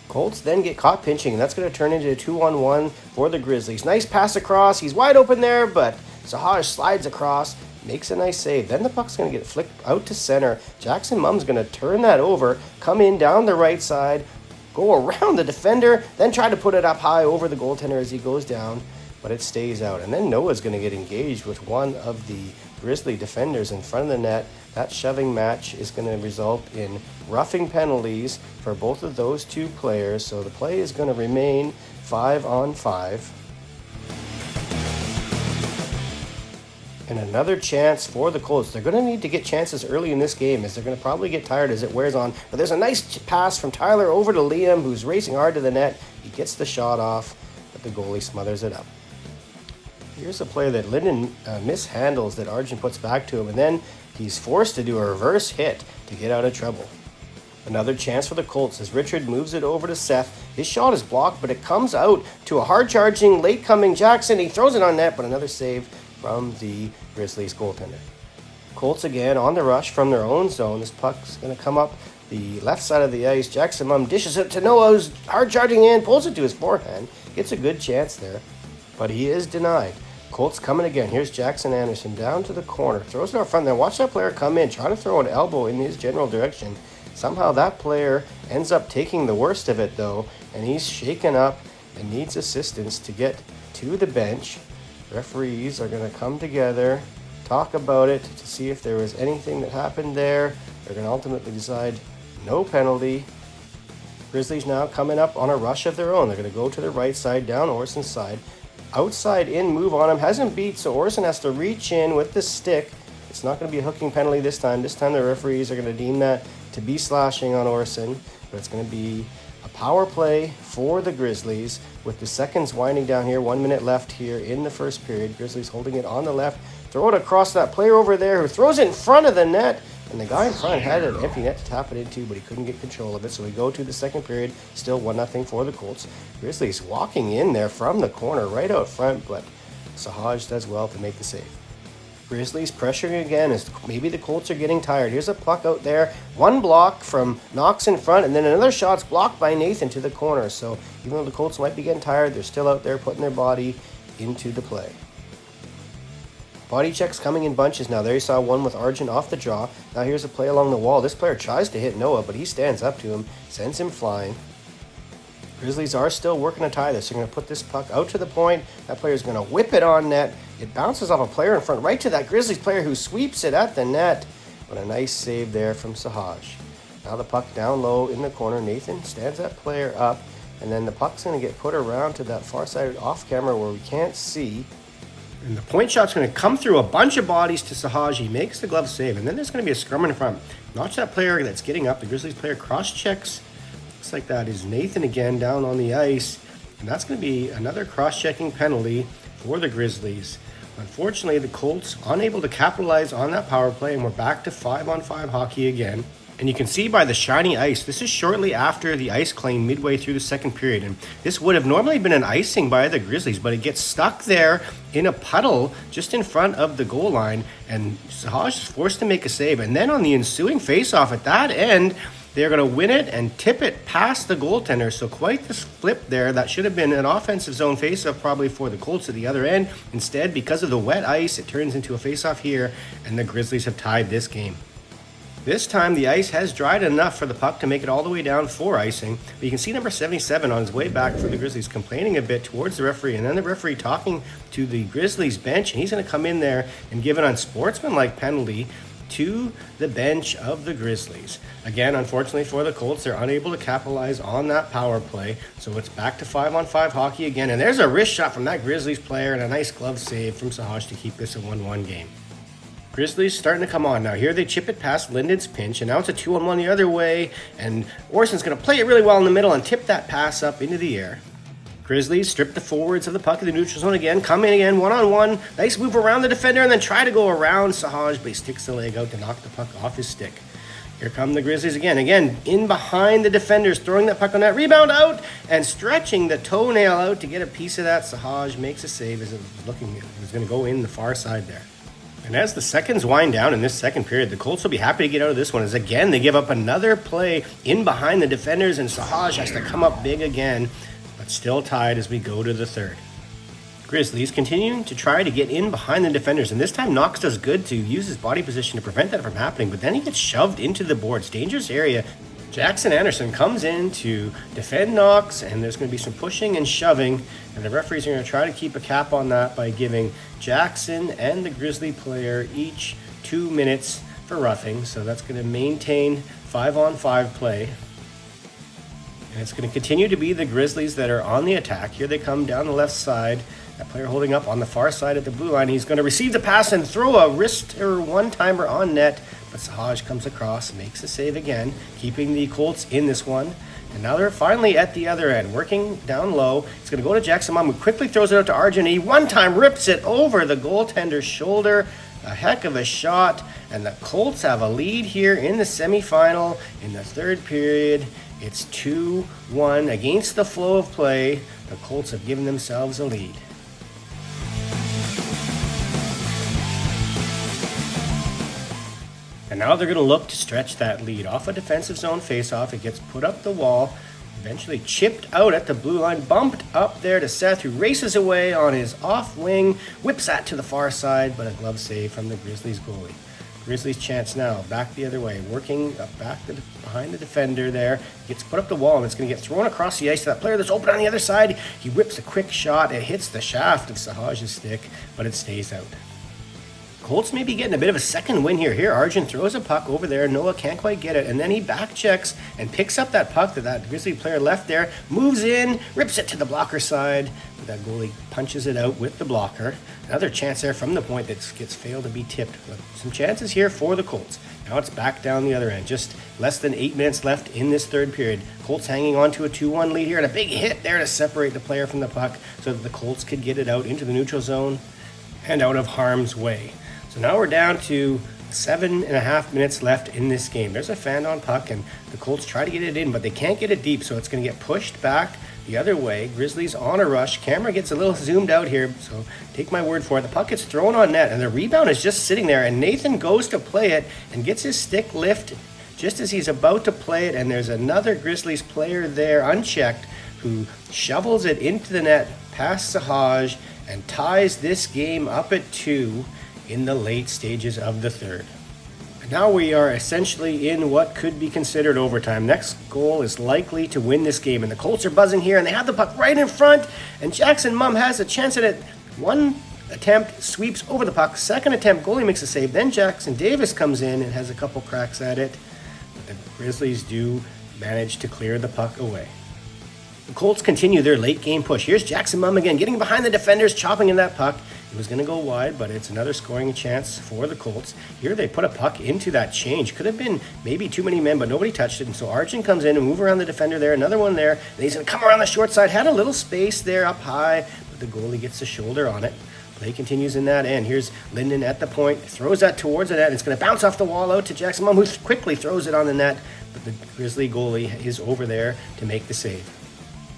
Colts then get caught pinching, and that's going to turn into a 2-on-1 for the Grizzlies. Nice pass across. He's wide open there, but Sahaj slides across, makes a nice save. Then the puck's going to get flicked out to center. Jackson Mumm's going to turn that over, come in down the right side, go around the defender, then try to put it up high over the goaltender as he goes down, but it stays out. And then Noah's going to get engaged with one of the Grizzly defenders in front of the net. That shoving match is going to result in roughing penalties for both of those two players. So the play is going to remain 5-on-5. And another chance for the Colts. They're going to need to get chances early in this game as they're going to probably get tired as it wears on. But there's a nice pass from Tyler over to Liam, who's racing hard to the net. He gets the shot off, but the goalie smothers it up. Here's a play that Linden mishandles that Arjun puts back to him, and then he's forced to do a reverse hit to get out of trouble. Another chance for the Colts as Richard moves it over to Seth. His shot is blocked, but it comes out to a hard-charging, late-coming Jackson. He throws it on net, but another save from the Grizzlies goaltender. Colts again on the rush from their own zone. This puck's going to come up the left side of the ice. Jackson Mum dishes it to Noah, who's hard-charging in, pulls it to his forehand. Gets a good chance there, but he is denied. Colts coming again. Here's Jackson Anderson down to the corner. Throws it out front there. Watch that player come in. Try to throw an elbow in his general direction. Somehow that player ends up taking the worst of it, though, and he's shaken up and needs assistance to get to the bench. Referees are going to come together, talk about it to see if there was anything that happened there. They're going to ultimately decide no penalty. Grizzlies now coming up on a rush of their own. They're going to go to the right side, down Orson's side. Outside in move on him. Hasn't beat, so Orson has to reach in with the stick. It's not going to be a hooking penalty this time. This time the referees are going to deem that to be slashing on Orson. But it's going to be a power play for the Grizzlies with the seconds winding down here. 1 minute left here in the first period. Grizzlies holding it on the left. Throw it across that player over there who throws it in front of the net. And the guy in front had an empty net to tap it into, but he couldn't get control of it. So we go to the second period, still 1-0 for the Colts. Grizzlies walking in there from the corner right out front, but Sahaj does well to make the save. Grizzlies pressuring again as maybe the Colts are getting tired. Here's a puck out there. One block from Knox in front, and then another shot's blocked by Nathan to the corner. So even though the Colts might be getting tired, they're still out there putting their body into the play. Body checks coming in bunches now. There you saw one with Argent off the draw. Now here's a play along the wall. This player tries to hit Noah, but he stands up to him, sends him flying. Grizzlies are still working to tie this. They're going to put this puck out to the point. That player's going to whip it on net. It bounces off a player in front right to that Grizzlies player who sweeps it at the net. But a nice save there from Sahaj. Now the puck down low in the corner. Nathan stands that player up, and then the puck's going to get put around to that far side off camera where we can't see. And the point shot's going to come through a bunch of bodies to Sahaj. He makes the glove save, and then there's going to be a scrum in front. Watch that player that's getting up. The Grizzlies player cross-checks. Looks like that is Nathan again down on the ice. And that's going to be another cross-checking penalty for the Grizzlies. Unfortunately, the Colts unable to capitalize on that power play, and we're back to 5-on-5 hockey again. And you can see by the shiny ice, this is shortly after the ice claim midway through the second period. And this would have normally been an icing by the Grizzlies, but it gets stuck there in a puddle just in front of the goal line. And Sahaj is forced to make a save. And then on the ensuing faceoff at that end, they're going to win it and tip it past the goaltender. So quite this flip there. That should have been an offensive zone faceoff probably for the Colts at the other end. Instead, because of the wet ice, it turns into a faceoff here, and the Grizzlies have tied this game. This time, the ice has dried enough for the puck to make it all the way down for icing. But you can see number 77 on his way back for the Grizzlies complaining a bit towards the referee. And then the referee talking to the Grizzlies bench. And he's going to come in there and give an unsportsmanlike penalty to the bench of the Grizzlies. Again, unfortunately for the Colts, they're unable to capitalize on that power play. So it's back to 5-on-5 hockey again. And there's a wrist shot from that Grizzlies player and a nice glove save from Sahaj to keep this a 1-1 game. Grizzlies starting to come on now. Here they chip it past Linden's pinch, and now it's a 2-on-1 the other way, and Orson's going to play it really well in the middle and tip that pass up into the air. Grizzlies strip the forwards of the puck in the neutral zone again, come in again, 1-on-1, nice move around the defender, and then try to go around Sahaj, but he sticks the leg out to knock the puck off his stick. Here come the Grizzlies again in behind the defenders, throwing that puck on that rebound out, and stretching the toenail out to get a piece of that. Sahaj makes a save as it was going to go in the far side there. And as the seconds wind down in this second period, the Colts will be happy to get out of this one as again they give up another play in behind the defenders, and Sahaj has to come up big again, but still tied as we go to the third. Grizzlies continuing to try to get in behind the defenders, and this time Knox does good to use his body position to prevent that from happening, but then he gets shoved into the boards. Dangerous area. Jackson Anderson comes in to defend Knox, and there's going to be some pushing and shoving, and the referees are going to try to keep a cap on that by giving Jackson and the Grizzly player each 2 minutes for roughing. So that's going to maintain 5-on-5 play. And it's going to continue to be the Grizzlies that are on the attack. Here they come down the left side. That player holding up on the far side at the blue line. He's going to receive the pass and throw a wrist or one-timer on net. But Sahaj comes across, makes a save again, keeping the Colts in this one. And now they're finally at the other end, working down low. It's going to go to Jackson Mum, who quickly throws it out to Argent. He one-time rips it over the goaltender's shoulder. A heck of a shot. And the Colts have a lead here in the semifinal in the third period. It's 2-1 against the flow of play. The Colts have given themselves a lead. And now they're going to look to stretch that lead. Off a defensive zone faceoff, it gets put up the wall, eventually chipped out at the blue line, bumped up there to Seth, who races away on his off wing, whips that to the far side, but a glove save from the Grizzlies goalie. Grizzlies chance now, back the other way, working behind the defender there, gets put up the wall, and it's going to get thrown across the ice to that player that's open on the other side. He whips a quick shot, it hits the shaft of Sahaj's stick, but it stays out. Colts may be getting a bit of a second win here. Here, Arjun throws a puck over there. Noah can't quite get it. And then he back checks and picks up that puck that Grizzly player left there. Moves in, rips it to the blocker side. But that goalie punches it out with the blocker. Another chance there from the point that gets failed to be tipped. But some chances here for the Colts. Now it's back down the other end. Just less than 8 minutes left in this third period. Colts hanging on to a 2-1 lead here. And a big hit there to separate the player from the puck so that the Colts could get it out into the neutral zone and out of harm's way. So now we're down to 7.5 minutes left in this game. There's a fan on puck, and the Colts try to get it in, but they can't get it deep, so it's going to get pushed back the other way. Grizzlies on a rush. Camera gets a little zoomed out here, so take my word for it. The puck gets thrown on net, and the rebound is just sitting there, and Nathan goes to play it and gets his stick lifted just as he's about to play it, and there's another Grizzlies player there, unchecked, who shovels it into the net past Sahaj and ties this game up at 2 in the late stages of the third. And now we are essentially in what could be considered overtime. Next goal is likely to win this game, and the Colts are buzzing here, and they have the puck right in front, and Jackson Mumm has a chance at it. One attempt, sweeps over the puck. Second attempt, goalie makes a save. Then Jackson Davis comes in and has a couple cracks at it, but the Grizzlies do manage to clear the puck away. The Colts continue their late game push. Here's Jackson Mumm again, getting behind the defenders, chopping in that puck. It was going to go wide, but it's another scoring chance for the Colts. Here they put a puck into that change. Could have been maybe too many men, but nobody touched it. And so Arjun comes in and move around the defender there. Another one there. And he's going to come around the short side. Had a little space there up high, but the goalie gets the shoulder on it. Play continues in that end. Here's Linden at the point. Throws that towards the net. It's going to bounce off the wall out to Jackson Mumm, who quickly throws it on the net. But the Grizzly goalie is over there to make the save.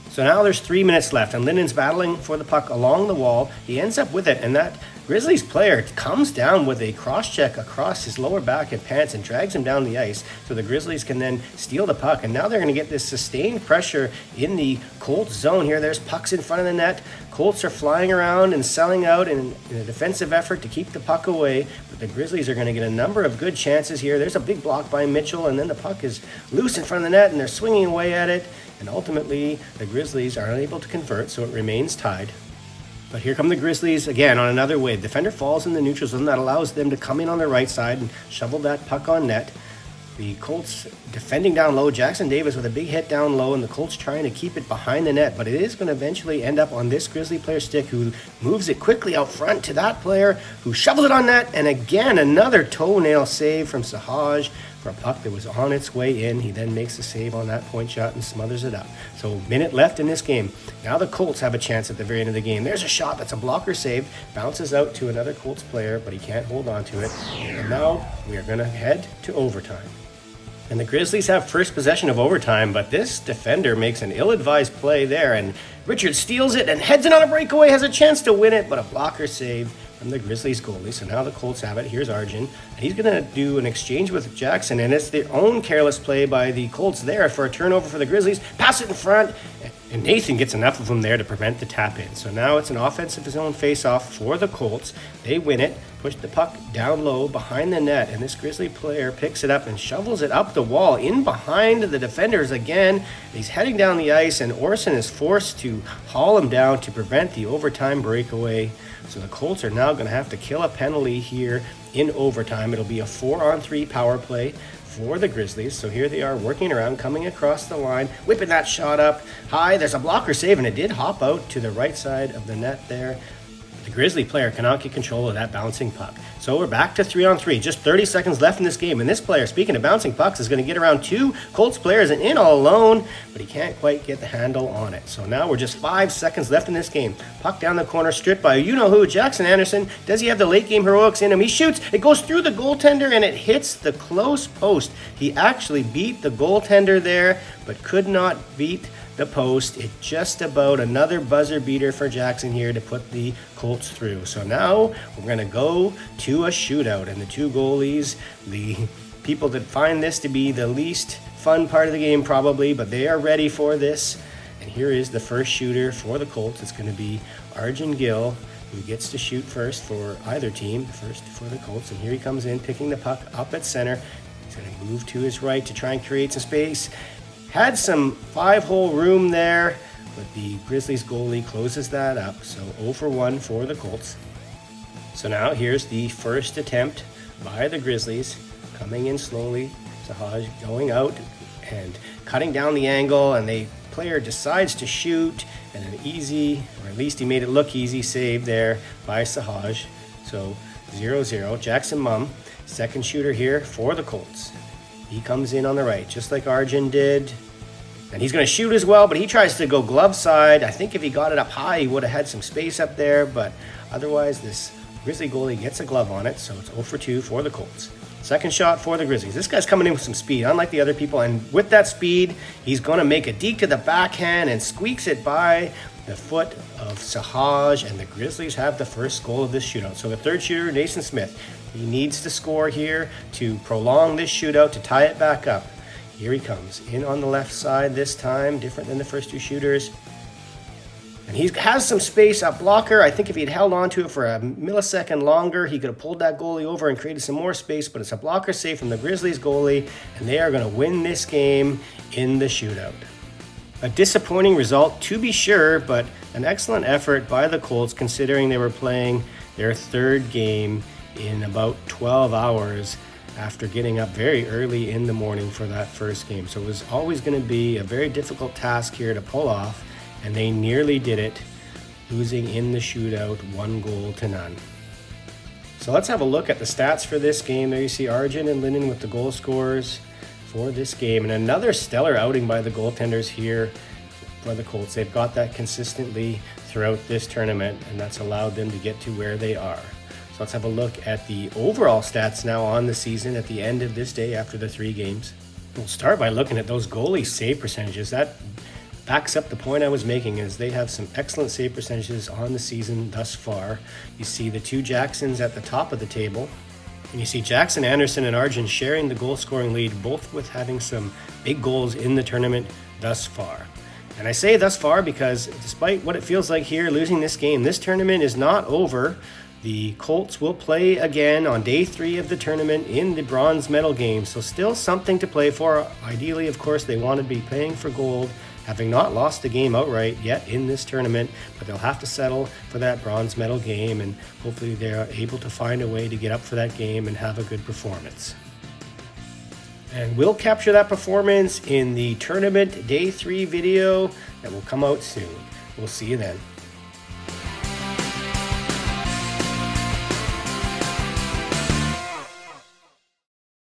So now there's 3 minutes left, and Linden's battling for the puck along the wall. He ends up with it, and that Grizzlies player comes down with a cross-check across his lower back and pants and drags him down the ice, so the Grizzlies can then steal the puck. And now they're going to get this sustained pressure in the Colts zone here. There's pucks in front of the net. Colts are flying around and selling out in a defensive effort to keep the puck away, but the Grizzlies are going to get a number of good chances here. There's a big block by Mitchell, and then the puck is loose in front of the net, and they're swinging away at it. And ultimately, the Grizzlies are unable to convert, so it remains tied. But here come the Grizzlies again on another wave. Defender falls in the neutral zone. That allows them to come in on the right side and shovel that puck on net. The Colts defending down low. Jackson Davis with a big hit down low, and the Colts trying to keep it behind the net. But it is going to eventually end up on this Grizzly player's stick, who moves it quickly out front to that player, who shovels it on net. And again, another toenail save from Sahaj for a puck that was on its way in. He then makes a save on that point shot and smothers it up. So minute left in this game. Now the Colts have a chance at the very end of the game. There's a shot that's a blocker save. Bounces out to another Colts player, but he can't hold on to it. And now we are going to head to overtime. And the Grizzlies have first possession of overtime, but this defender makes an ill-advised play there, and Richard steals it and heads in on a breakaway, has a chance to win it, but a blocker save from the Grizzlies goalie. So now the Colts have it. Here's Arjun, and he's going to do an exchange with Jackson, and it's their own careless play by the Colts there for a turnover for the Grizzlies. Pass it in front, and Nathan gets enough of them there to prevent the tap-in. So now it's an offensive zone face-off for the Colts. They win it, push the puck down low behind the net, and this Grizzly player picks it up and shovels it up the wall in behind the defenders again. He's heading down the ice, and Orson is forced to haul him down to prevent the overtime breakaway. So the Colts are now going to have to kill a penalty here in overtime. It'll be a 4-on-3 power play for the Grizzlies. So here they are working around, coming across the line, whipping that shot up high. There's a blocker save, and it did hop out to the right side of the net there. The Grizzly player cannot get control of that bouncing puck. So we're back to 3-on-3. Just 30 seconds left in this game. And this player, speaking of bouncing pucks, is going to get around 2 Colts players and in all alone. But he can't quite get the handle on it. So now we're just 5 seconds left in this game. Puck down the corner, stripped by you-know-who, Jackson Anderson. Does he have the late-game heroics in him? He shoots. It goes through the goaltender and it hits the close post. He actually beat the goaltender there, but could not beat the post. It's just about another buzzer beater for Jackson here to put the Colts through. So now we're going to go to a shootout, and the two goalies, the people that find this to be the least fun part of the game probably, but they are ready for this. And here is the first shooter for the Colts. It's going to be Arjun Gill, who gets to shoot first for either team, first for the Colts. And here he comes in, picking the puck up at center. He's going to move to his right to try and create some space. Had some 5-hole room there, but the Grizzlies goalie closes that up. So 0 for 1 for the Colts. So now here's the first attempt by the Grizzlies, coming in slowly. Sahaj going out and cutting down the angle, and the player decides to shoot, and an easy, or at least he made it look easy, save there by Sahaj. So 0-0. Jackson Mumm, second shooter here for the Colts. He comes in on the right, just like Arjun did. And he's going to shoot as well, but he tries to go glove side. I think if he got it up high, he would have had some space up there. But otherwise, this Grizzly goalie gets a glove on it. So it's 0 for 2 for the Colts. Second shot for the Grizzlies. This guy's coming in with some speed, unlike the other people. And with that speed, he's going to make a deke to the backhand and squeaks it by the foot of Sahaj. And the Grizzlies have the first goal of this shootout. So the third shooter, Nathan Smith. He needs to score here to prolong this shootout, to tie it back up. Here he comes, in on the left side this time, different than the first two shooters. And he has some space up blocker. I think if he'd held on to it for a millisecond longer, he could have pulled that goalie over and created some more space, but it's a blocker save from the Grizzlies goalie, and they are going to win this game in the shootout. A disappointing result, to be sure, but an excellent effort by the Colts considering they were playing their third game in about 12 hours after getting up very early in the morning for that first game. So it was always going to be a very difficult task here to pull off, and they nearly did it, losing in the shootout 1-0. So let's have a look at the stats for this game. There you see Arjun and Linden with the goal scorers for this game, and another stellar outing by the goaltenders here for the Colts. They've got that consistently throughout this tournament, and that's allowed them to get to where they are. Let's have a look at the overall stats now on the season at the end of this day after the 3 games. We'll start by looking at those goalie save percentages. That backs up the point I was making, as they have some excellent save percentages on the season thus far. You see the 2 Jacksons at the top of the table. And you see Jackson Anderson and Arjun sharing the goal scoring lead, both with having some big goals in the tournament thus far. And I say thus far because despite what it feels like here, losing this game, this tournament is not over. The Colts will play again on day 3 of the tournament in the bronze medal game, so still something to play for. Ideally, of course, they want to be playing for gold, having not lost the game outright yet in this tournament, but they'll have to settle for that bronze medal game, and hopefully they're able to find a way to get up for that game and have a good performance. And we'll capture that performance in the tournament day 3 video that will come out soon. We'll see you then.